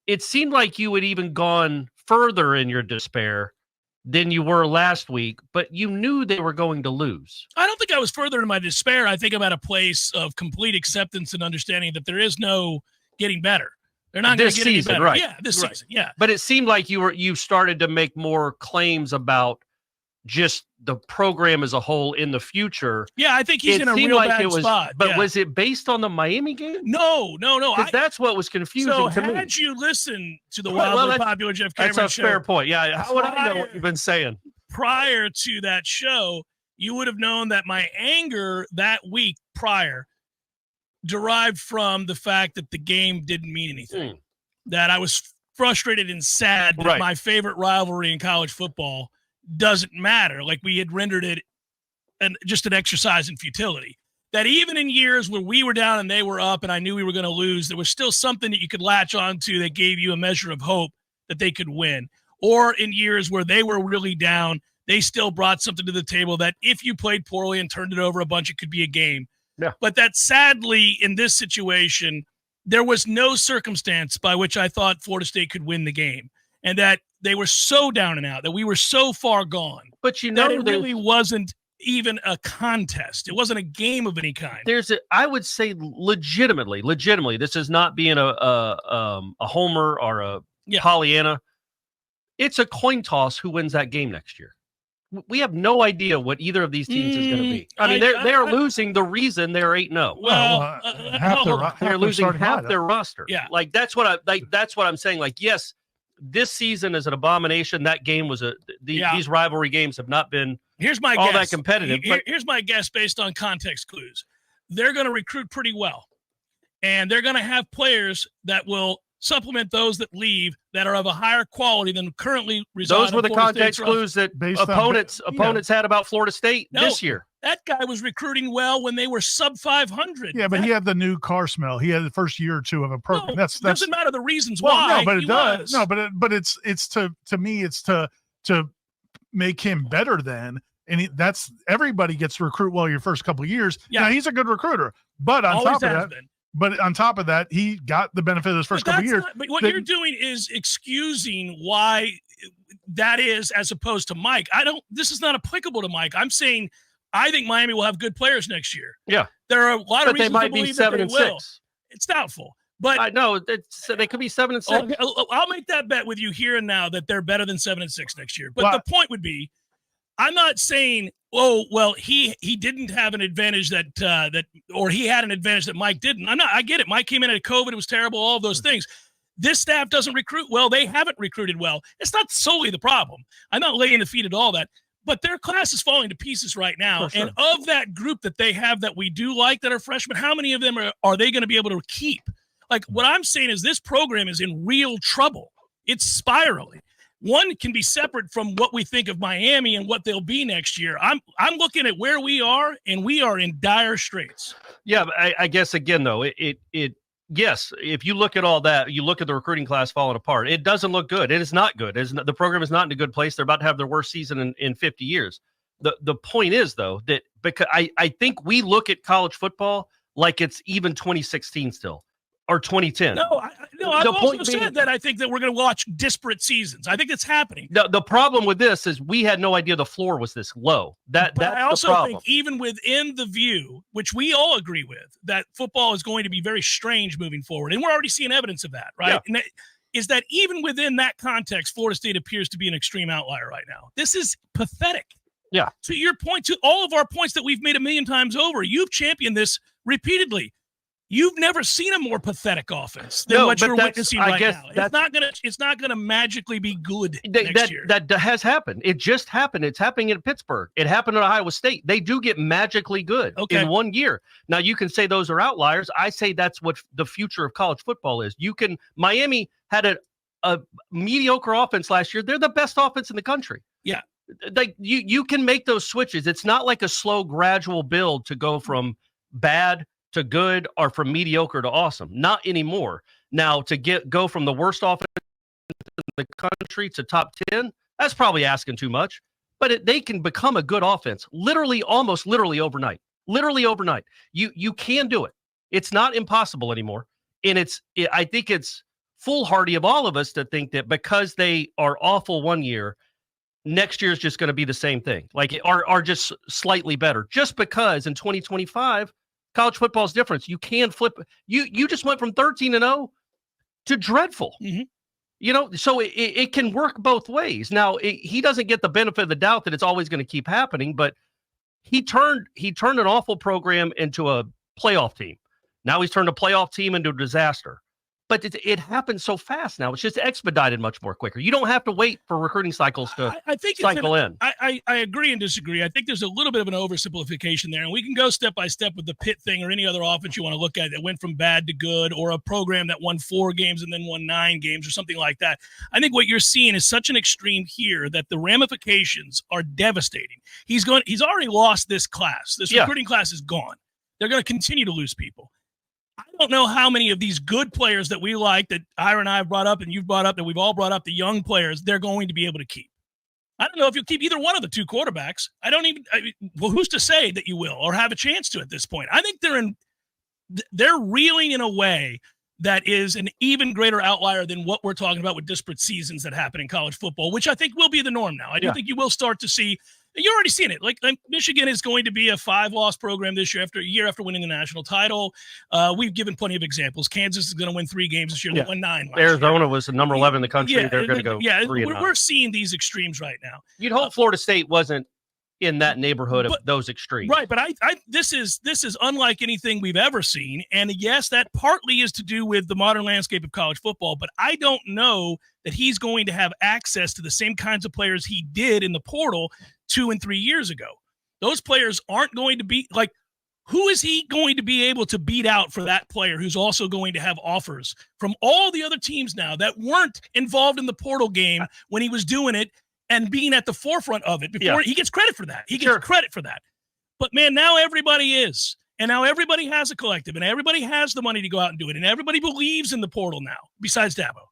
it seemed like you had even gone further in your despair than you were last week, but you knew they were going to lose. I don't think I was further in my despair. I think I'm at a place of complete acceptance and understanding that there is no getting better. They're not going to get any better. Right? Yeah, this season. Yeah, but it seemed like you started to make more claims about just the program as a whole in the future. Yeah, I think he's in a real bad spot. But was it based on the Miami game? No. Because that's what was confusing to me. So had you listened to the wildly popular Jeff Cameron show... That's a fair point. Yeah, how would I know what you've been saying? Prior to that show, you would have known that my anger that week prior derived from the fact that the game didn't mean anything. That I was frustrated and sad that my favorite rivalry in college football doesn't matter. Like we had rendered it just an exercise in futility. That even in years where we were down and they were up and I knew we were going to lose, there was still something that you could latch onto that gave you a measure of hope that they could win. Or in years where they were really down, they still brought something to the table that if you played poorly and turned it over a bunch, it could be a game. Yeah. But that sadly, in this situation, there was no circumstance by which I thought Florida State could win the game. And that they were so down and out, that we were so far gone. But you know, that it really wasn't even a contest. It wasn't a game of any kind. I would say legitimately, this is not being a homer or a Pollyanna. It's a coin toss who wins that game next year. We have no idea what either of these teams is going to be. I mean, they're losing the reason they're 8-0. Well, they're losing half their roster. Yeah, like that's what I'm saying. Like, yes, this season is an abomination. That game was these rivalry games have not been all that competitive. Here's my guess based on context clues. They're going to recruit pretty well, and they're going to have players that will supplement those that leave that are of a higher quality than currently reside. Those were the context clues that opponents had about Florida State this year. That guy was recruiting well when they were sub 500. Yeah, but he had the new car smell. He had the first year or two of a program. That's doesn't matter the reasons why. No, but it does. No, but it's to me it's to make him better than. And that's everybody gets to recruit well your first couple of years. Yeah, now, he's a good recruiter, but on top of that, he got the benefit of his first couple of years. But what you're doing is excusing why that is, as opposed to Mike. This is not applicable to Mike. I'm saying I think Miami will have good players next year. Yeah, there are a lot of reasons they might to believe be 7 and 6. It's doubtful, but I know they could be 7 and 6. I'll make that bet with you here and now that they're better than 7 and 6 next year. But the point would be, I'm not saying, he didn't have an advantage or he had an advantage that Mike didn't. I get it. Mike came in at COVID. It was terrible. All of those things. This staff doesn't recruit well. They haven't recruited well. It's not solely the problem. I'm not laying the feet at all that, but their class is falling to pieces right now. Sure. And of that group that they have that we do like that are freshmen, how many of them are they going to be able to keep? Like what I'm saying is this program is in real trouble. It's spiraling. One can be separate from what we think of Miami and what they'll be next year. I'm looking at where we are, and we are in dire straits. Yeah, but I guess again though, yes, if you look at all that, you look at the recruiting class falling apart. It doesn't look good. It is not good. The program is not in a good place. They're about to have their worst season in 50 years. The point is though that because I think we look at college football like it's even 2016 still. Or 2010. No, I've also said that I think that we're going to watch disparate seasons. I think it's happening. The problem with this is we had no idea the floor was this low. That's I also the problem. think even within the view, which we all agree with, that football is going to be very strange moving forward. And we're already seeing evidence of that, right? Yeah. And is that even within that context, Florida State appears to be an extreme outlier right now. This is pathetic. Yeah. To your point, to all of our points that we've made a million times over, you've championed this repeatedly. You've never seen a more pathetic offense than what you're witnessing right now. It's not gonna magically be good next year. That has happened. It just happened. It's happening in Pittsburgh. It happened at Iowa State. They do get magically good in 1 year. Now you can say those are outliers. I say that's what the future of college football is. Miami had a mediocre offense last year. They're the best offense in the country. Yeah. Like you can make those switches. It's not like a slow, gradual build to go from bad to good or from mediocre to awesome. Not anymore. Now to go from the worst offense in the country to top 10, that's probably asking too much. But they can become a good offense almost literally overnight. Literally overnight. You can do it. It's not impossible anymore. And I think it's foolhardy of all of us to think that because they are awful one year, next year is just going to be the same thing, like are just slightly better. Just because in 2025, college football is different. You can flip. You just went from 13-0 to dreadful. Mm-hmm. So it can work both ways. Now he doesn't get the benefit of the doubt that it's always going to keep happening, but he turned an awful program into a playoff team. Now he's turned a playoff team into a disaster. But it happens so fast now. It's just expedited much more quicker. You don't have to wait for recruiting cycles to cycle in. I agree and disagree. I think there's a little bit of an oversimplification there. And we can go step by step with the Pitt thing or any other offense you want to look at that went from bad to good, or a program that won 4 games and then won 9 games or something like that. I think what you're seeing is such an extreme here that the ramifications are devastating. He's already lost this class. This recruiting class is gone. They're going to continue to lose people. I don't know how many of these good players that we like, that Ira and I have brought up and you've brought up, that we've all brought up, the young players, they're going to be able to keep. I don't know if you'll keep either one of the 2 quarterbacks. Well, who's to say that you will or have a chance to at this point? I think they're reeling in a way that is an even greater outlier than what we're talking about with disparate seasons that happen in college football, which I think will be the norm now. I do think you will start to see. You're already seeing it. Like Michigan is going to be a 5-loss program this year after winning the national title. We've given plenty of examples. Kansas is going to win 3 games this year. They won 9 last Arizona year. was the number 11 in the country. They're going to go 3-9. We're seeing these extremes right now. You'd hope Florida State wasn't in that neighborhood of those extremes. Right, but this is unlike anything we've ever seen. And yes, that partly is to do with the modern landscape of college football, but I don't know that he's going to have access to the same kinds of players he did in the portal 2 and 3 years ago. Those players aren't going to be like, who is he going to be able to beat out for that player who's also going to have offers from all the other teams now that weren't involved in the portal game when he was doing it and being at the forefront of it before? He gets credit for that. He gets credit for that. But man, now everybody is. And now everybody has a collective and everybody has the money to go out and do it. And everybody believes in the portal now, besides Dabo.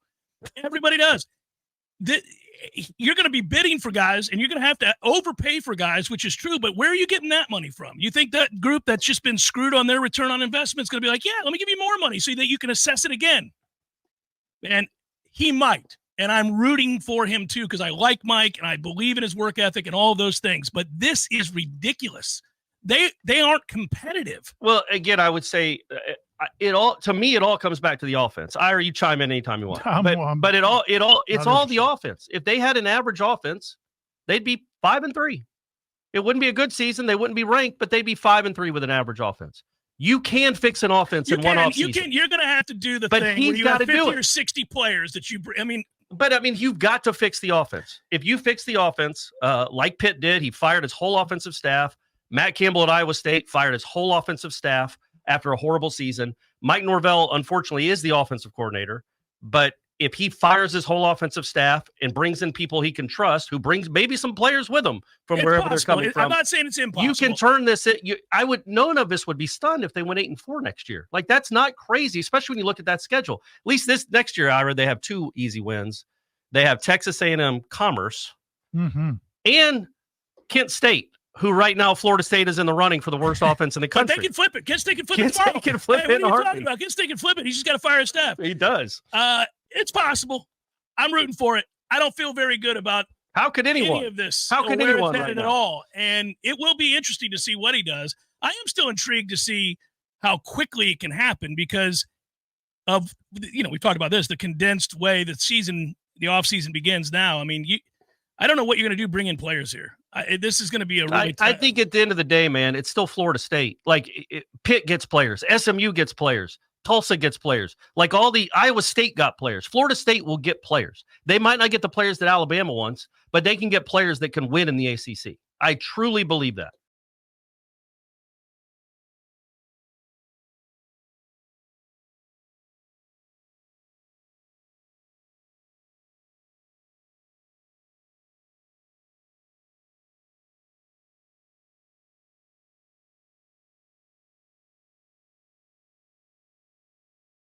Everybody does. You're going to be bidding for guys and you're going to have to overpay for guys, which is true. But where are you getting that money from? You think that group that's just been screwed on their return on investment is going to be like, yeah, let me give you more money so that you can assess it again? And he might. And I'm rooting for him too, because I like Mike and I believe in his work ethic and all of those things. But this is ridiculous. They aren't competitive. Well, again, I would say it all comes back to the offense. Ira, you chime in anytime you want. But it's all the offense. If they had an average offense, they'd be 5-3. It wouldn't be a good season. They wouldn't be ranked, but they'd be 5-3 with an average offense. You can fix an offense in one offseason. You're going to have to do the thing where you have 50 or 60 players that you. You've got to fix the offense. If you fix the offense, like Pitt did, he fired his whole offensive staff. Matt Campbell at Iowa State fired his whole offensive staff after a horrible season. Mike Norvell, unfortunately, is the offensive coordinator. But if he fires his whole offensive staff and brings in people he can trust, who brings maybe some players with them from wherever they're coming from. I'm not saying it's impossible. You can turn this. None of us would be stunned if they went 8-4 next year. Like, that's not crazy, especially when you look at that schedule. At least this next year, Ira, they have 2 easy wins. They have Texas A&M Commerce and Kent State, who right now Florida State is in the running for the worst offense in the country. But they can flip it. Kent State can flip it tomorrow. Kent State can flip it in a heartbeat. Kent State can flip it. He's just got to fire his staff. He does. It's possible. I'm rooting for it. I don't feel very good about how could anyone any of this. How could anyone right at all? And it will be interesting to see what he does. I am still intrigued to see how quickly it can happen because of we talked about this, the condensed way that the offseason begins now. I mean, I don't know what you're going to do bring in players here. This is going to be a really I think at the end of the day, man, it's still Florida State. Like, Pitt gets players. SMU gets players. Tulsa gets players. Like, all the Iowa State got players. Florida State will get players. They might not get the players that Alabama wants, but they can get players that can win in the ACC. I truly believe that.